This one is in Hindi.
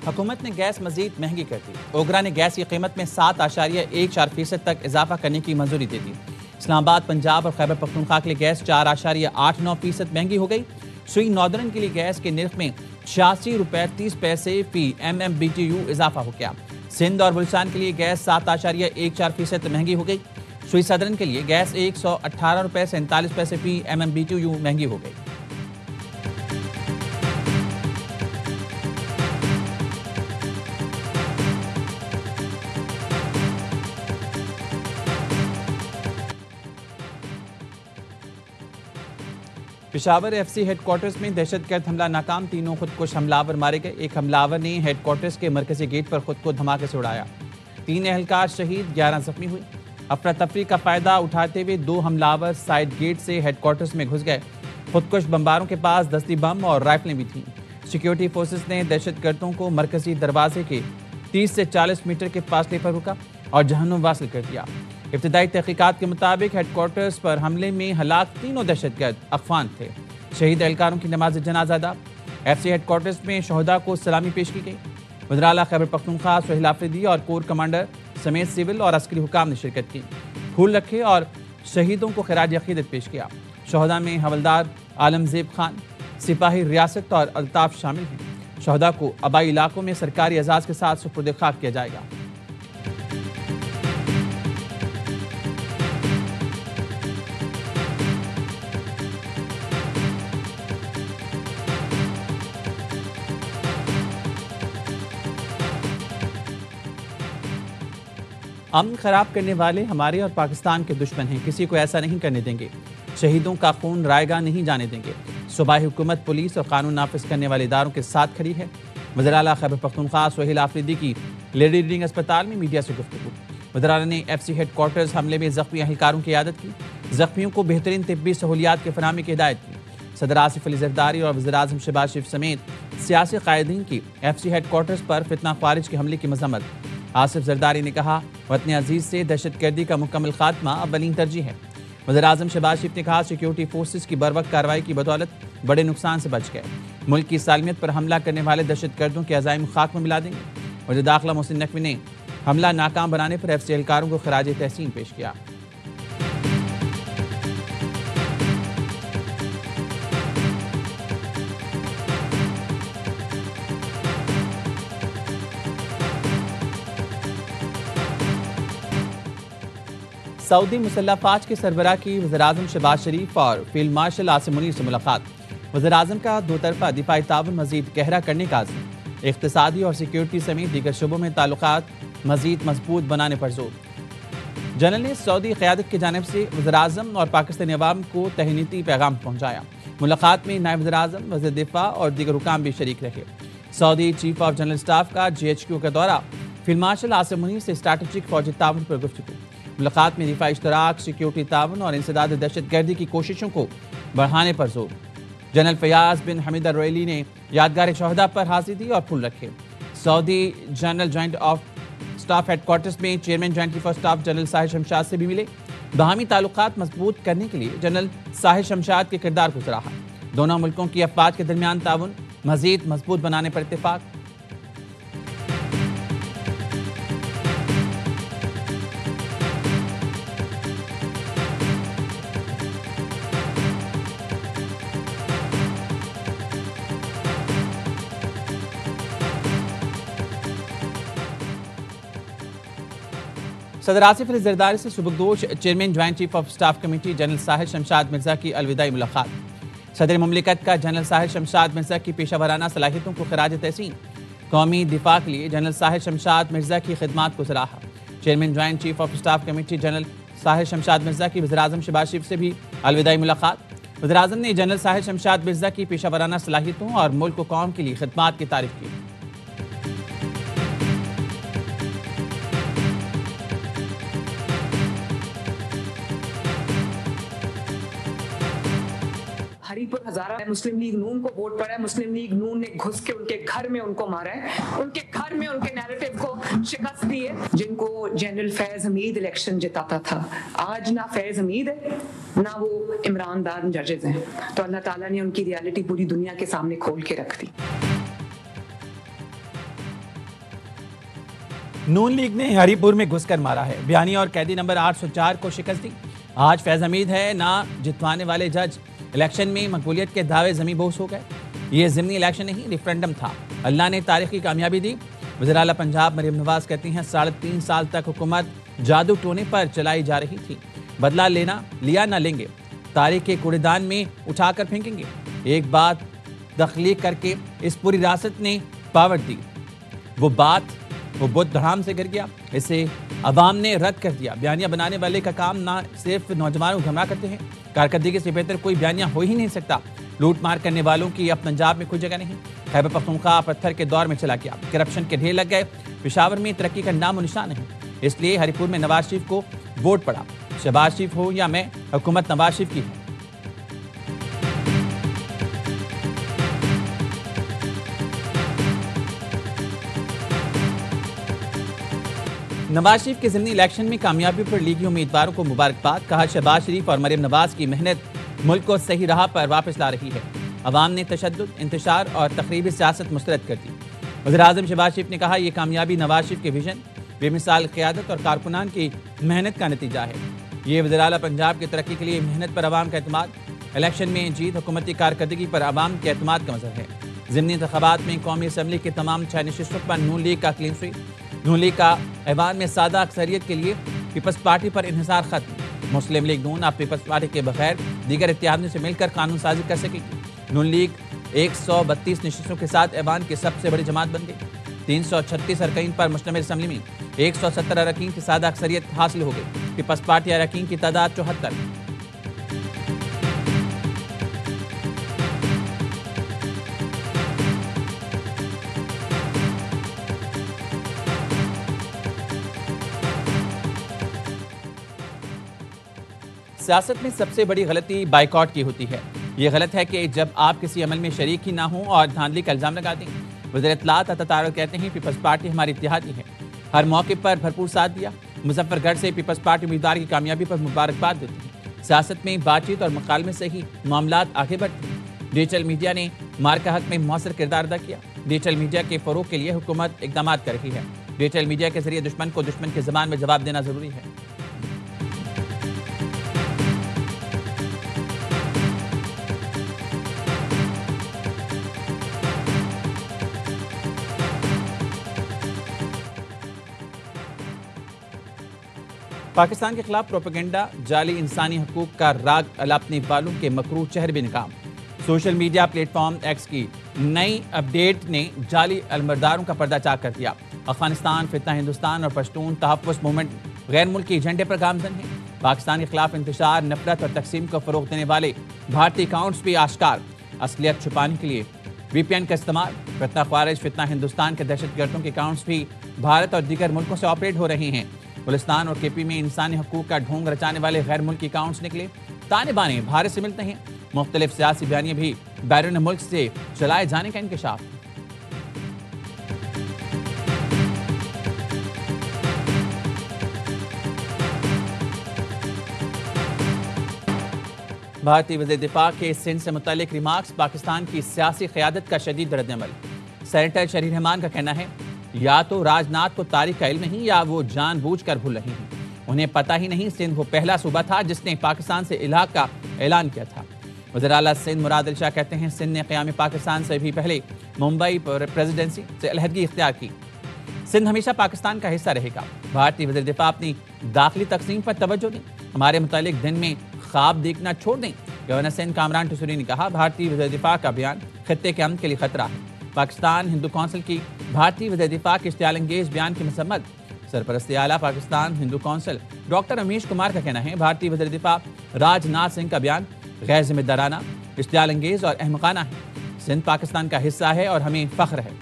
हुकूमत ने गैस मजीद महंगी कर दी। ओगरा ने गैस की कीमत में 7.14% तक इजाफा करने की मंजूरी दे दी। इस्लामाबाद, पंजाब और खैबर पख्तूनख्वा के लिए गैस 4.89% महंगी हो गई। सुई नॉर्दर्न के लिए गैस के निर्ख में 86 रुपये 30 पैसे फी MMBTU इजाफा हो गया। सिंध और बलूचिस्तान के लिए गैस 7.14% महंगी हो गई। सुई सदरन के लिए गैस 118 रुपये 47 पैसे फी MMBTU महंगी हो गई। पेशावर FC हेडक्वार्टर्स में दहशतगर्द हमला नाकाम, तीनों खुदकुश हमलावर मारे गए। एक हमलावर ने हेडक्वार्टर्स के मरकजी गेट पर खुद को धमाके से उड़ाया। 3 एहलकार शहीद, 11 जख्मी हुए। अफरा तफरी का फायदा उठाते हुए 2 हमलावर साइड गेट से हेडक्वार्टर्स में घुस गए। खुदकुश बमबारों के पास दस्ती बम और राइफलें भी थीं। सिक्योरिटी फोर्सेस ने दहशतगर्दों को मरकजी दरवाजे के 30 से 40 मीटर के फासले पर रुका और जहन्नुम वासिल कर दिया। इब्तिदाई तहकीकात के मुताबिक हेडक्वार्टर्स पर हमले में हलाक तीनों दहशतगर्द अफगान थे। शहीद एहलकारों की नमाज जनाजा अदा। FC हेडक्वार्टर्स में शहदा को सलामी पेश की गई। वज़ीर-ए-आला खैबर पख्तूनख्वा सुहेल आफरीदी और कोर कमांडर समेत सिविल और अस्करी हुकाम ने शिरकत की। फूल रखे और शहीदों को खिराज अकीदत पेश किया। शहदा में हवलदार आलमजेब खान, सिपाही रियासत और अल्ताफ शामिल हैं। शहदा को आबाई इलाकों में सरकारी एजाज के साथ सुपुर्द खाक किया जाएगा। अमन खराब करने वाले हमारे और पाकिस्तान के दुश्मन हैं, किसी को ऐसा नहीं करने देंगे। शहीदों का खून रायगा नहीं जाने देंगे। सूबाई हुकूमत पुलिस और कानून नाफिज करने वाले इदारों के साथ खड़ी है। वज़ीर-ए-आला खैबर पख्तूनख्वा सुहेल आफरीदी की लेडी रीडिंग अस्पताल में मीडिया से गुफ्तगू। वज़ीर-ए-आला ने FC हेडक्वार्टर्स हमले में जख्मी एहलकारों की इयादत की। जख्मियों को बेहतरीन तिब्बी सहूलियात की फराहमी की हिदायत की। सदर आसिफ अली जरदारी और वज़ीर-ए-आज़म शहबाज शरीफ समेत सियासी कायदीन की FC हेडक्वार्टर्स पर फितना ख्वारिज के हमले की मजम्मत। आसिफ जरदारी ने कहा, वतन अजीज से दहशतगर्दी का मुकम्मल खात्मा अव्वलीन तरजीह है। वज़ीर-ए-आज़म शहबाज शरीफ ने कहा, सिक्योरिटी फोर्सेस की बरवक्त कार्रवाई की बदौलत बड़े नुकसान से बच गए। मुल्क की सालमियत पर हमला करने वाले दहशतगर्दों के अज़ाइम खाक में मिला देंगे। वज़ीर दाखिला मोहसिन नकवी ने हमला नाकाम बनाने पर FC एहलकारों को खिराज तहसीन पेश किया। सऊदी मुसल्लह फ़ौज के सरबराह की वज़ीर-ए-आज़म शहबाज शरीफ और फील्ड मार्शल आसिम मुनीर से मुलाकात। वज़ीर-ए-आज़म का दो तरफ़ा दिफाई ताउन मज़ीद गहरा करने का आज़म। इक़्तिसादी और सिक्योरिटी समेत दीगर शुबों में ताल्लुकात मज़ीद मजबूत बनाने पर जोर। जनरल ने सऊदी क़यादत की जानिब से वज़ीर-ए-आज़म और पाकिस्तानी अवाम को तहनीती पैगाम पहुँचाया। मुलाकात में नायब वज़ीर-ए-आज़म, वज़ीर दिफ़ा और दीगर हुकाम भी शरीक रहे। Saudi chief of general staff का GHQ का दौरा। फील्ड मार्शल आसिम मुनीर से स्ट्रैटेजिक फौजी ताउन पर गुफ्तगू। मुलाकात में दिफाई इश्तराक, सिक्योरिटी ताउन और इंसदाद दहशतगर्दी की कोशिशों को बढ़ाने पर जोर। General Fayyadh bin Hamed Al Ruwaili ने यादगार शहदा पर हाजिरी दी और फूल रखे। Saudi general joint of staff headquarters में chairman joint chief of staff general Sahir Shamshad से भी मिले। बाहमी ताल्लुकात मजबूत करने के लिए जनरल साहिर शमशाद के किरदार को सराहा। दोनों मुल्कों की अफवाज के दरमियान ताउन मजीद मजबूत बनाने पर इत्तेफाक। सदर आसिफ अली जरदारी से सुबकदोश chairman joint chief of staff committee general Sahir Shamshad Mirza की अलविदाई मुलाकात। सदर मुमलिकत का जनरल साहिर शमशाद मिर्जा की पेशा वराना सलाहियतों को खिराज तहसीन। कौमी दिफा के लिए जनरल साहिर शमशाद मिर्जा की खिदमात को सराहा। Chairman joint chief of staff committee general Sahir Shamshad Mirza की वज़ीर-ए-आज़म शहबाज शरीफ से भी अलविदाई मुलाकात। वज़ीर-ए-आज़म ने जनरल साहिर शमशाद मिर्जा की पेशा वराना सलाहियतों और मुल्क व कौम के लिए खिदमात की तारीफ की। हरीपुर हजारा मुस्लिम लीग नून को वोट पड़ा है। मुस्लिम लीग नून ने घुस के उनके घर में उनको मारा है, उनके घर में उनके नैरेटिव को शिकस्त दी है। जिनको जनरल फैज हमीद इलेक्शन जिताता था, आज ना फैज हमीद है ना वो इमरान दान जजेस हैं। तो अल्लाह ताला ने उनकी रियलिटी पूरी दुनिया के सामने खोल के रख दी। नून लीग ने हरिपुर में घुसकर मारा है। बयानी और कैदी नंबर 804 को शिकस्त दी। आज फैज हमीद है ना जितवाने वाले जज इलेक्शन में मकबूलियत के दावे ज़मीं बोस हो गए। ये ज़िमनी इलेक्शन नहीं, रेफरेंडम था। अल्लाह ने तारीखी कामयाबी दी। वज़ीर आला पंजाब मरियम नवाज कहती हैं 3.5 साल तक हुकूमत जादू टोने पर चलाई जा रही थी। बदला लिया ना लेंगे, तारीख के कूड़ेदान में उठाकर फेंकेंगे। एक बात तख्लीक करके इस पूरी रियासत ने पावर दी। वो बुत धड़ाम से गिर गया, इसे अवाम ने रद्द कर दिया। बयानिया बनाने वाले का काम ना सिर्फ नौजवानों को गुमराह करते हैं, कारकर्दगी से बेहतर कोई बयानिया हो ही नहीं सकता। लूट मार करने वालों की अब पंजाब में कोई जगह नहीं। खैबर पख्तूनख्वा पत्थर के दौर में चला गया, करप्शन के ढेर लग गए। पेशावर में तरक्की का नामो निशान नहीं, इसलिए हरिपुर में नवाज शरीफ को वोट पड़ा। शहबाज शरीफ हो या मैं, हुकूमत नवाज शरीफ की है। नवाज शरीफ के ज़िमनी इलेक्शन में कामयाबी पर लीगी उम्मीदवारों को मुबारकबाद। कहा शहबाज शरीफ और मरियम नवाज की मेहनत मुल्क को सही राह पर वापस ला रही है। अवाम ने तशद्दुद, इंतशार और तकरीबी सियासत मुस्तरद कर दी। वज़ीर-ए-आज़म शहबाज शरीफ ने कहा यह कामयाबी नवाज शरीफ के विजन, बेमिसाल क़यादत और कारकुनान की मेहनत का नतीजा है। ये वज़ीर आला पंजाब की तरक्की के लिए मेहनत पर अवाम का एतमाद, इलेक्शन में जीत हुकूमती कारकर्दगी पर अवाम के एतमाद का मज़हर है। ज़िमनी इंतख़ाबात में कौमी असम्बली की तमाम 6 नशिस्तों पर नून लीग का क्लीन स्वीप। नून लीग का ऐवान में सादा अक्सरियत के लिए पीपल्स पार्टी पर इन्हिसार खत्म। मुस्लिम लीग नून अब पीपल्स पार्टी के बगैर दीगर इत्तेहादियों से मिलकर कानून साजी कर सकेगी। नून लीग 132 नशिस्तों के साथ ऐवान की सबसे बड़ी जमात बन गई। 336 अरकान पर मुश्तमिल असम्बली में 117 अरकान की सादा अक्सरियत हासिल हो गई। पीपल्स पार्टी अरकान की तादाद 74। सियासत में सबसे बड़ी गलती बाइकॉट की होती है। ये गलत है कि जब आप किसी अमल में शरीक ही ना हो और धांधली का इल्जाम लगा दें। वज़ीर इत्तलात अता कहते हैं पीपल्स पार्टी हमारी इत्तेहादी है, हर मौके पर भरपूर साथ दिया। मुजफ्फरगढ़ से पीपल्स पार्टी उम्मीदवार की कामयाबी पर मुबारकबाद देते हैं। सियासत में बातचीत और मुकालमे से ही मामलात आगे बढ़ते हैं। डिजिटल मीडिया ने मार्का हक में मौसर किरदार अदा किया। डिजिटल मीडिया के फ़रोग के लिए हुकूमत इकदाम कर रही है। डिजिटल मीडिया के जरिए दुश्मन को दुश्मन की ज़बान में जवाब देना जरूरी है। पाकिस्तान के खिलाफ प्रोपेगेंडा, जाली इंसानी हकूक का राग अलापने वालों के मकरू चेहरे बेनकाम। सोशल मीडिया प्लेटफॉर्म एक्स की नई अपडेट ने जाली अलमरदारों का पर्दा चाक कर दिया। अफगानिस्तान, फितना हिंदुस्तान और पश्तून तहफ़्फ़ुज़ मूवमेंट गैर मुल्की एजेंडे पर गामजन है। पाकिस्तान के खिलाफ इंतशार, नफरत और तकसीम को फ़रोग़ देने वाले भारतीय अकाउंट्स भी आश्कार। असलियत छुपाने के लिए VPN का इस्तेमाल। फितना ख्वारिज, फितना हिंदुस्तान के दहशतगर्दों के अकाउंट्स भी भारत और दीगर मुल्कों से ऑपरेट हो रहे हैं। गुलिस्तान और KP में इंसानी हकूक का ढोंग रचाने वाले गैर मुल्की अकाउंट्स निकले। ताने बाने भारत से मिलते हैं। मुख्तलिफ सियासी बयानियां भी बैरून मुल्क से चलाए जाने का इंकशाफ। भारतीय वज़ीर दिफा के सिंध से मुतालिक रिमार्क्स पाकिस्तान की सियासी क़यादत का शदीद रद्द-ए-अमल। सेनेटर शरीर रहमान का कहना है या तो राजनाथ को तारीख का इल्म नहीं या वो जानबूझकर भूल रही हैं। उन्हें पता ही नहीं सिंध वो पहला सूबा था जिसने पाकिस्तान से इलाक़ का ऐलान किया था। वज़ीर आला सिंध मुराद अली शाह कहते हैं सिंध ने क़याम पाकिस्तान से भी पहले मुंबई प्रेसिडेंसी से अलहदगी इख्तियार की। सिंध हमेशा पाकिस्तान का हिस्सा रहेगा। भारतीय वज़ीर दिफा अपनी दाखिली तक़सीम पर तवज्जो दें, हमारे मुतालिक दिन में ख्वाब देखना छोड़ दें। गवर्नर सिंध कामरान टसूरी ने कहा भारतीय वज़ीर दिफा का बयान खित्ते के अमन के लिए खतरा है। पाकिस्तान हिंदू कौंसिल की भारतीय वज़ीर दिफा के इश्तियाल अंगेज बयान की मसम्मत। सरपरस्ती आला पाकिस्तान हिंदू कौंसिल डॉक्टर रमेश कुमार का कहना है भारतीय वज़ीर दिफा राजनाथ सिंह का बयान गैर जिम्मेदाराना, इश्तियाल अंगेज और अहमकाना है। सिंध पाकिस्तान का हिस्सा है और हमें फ़ख्र है।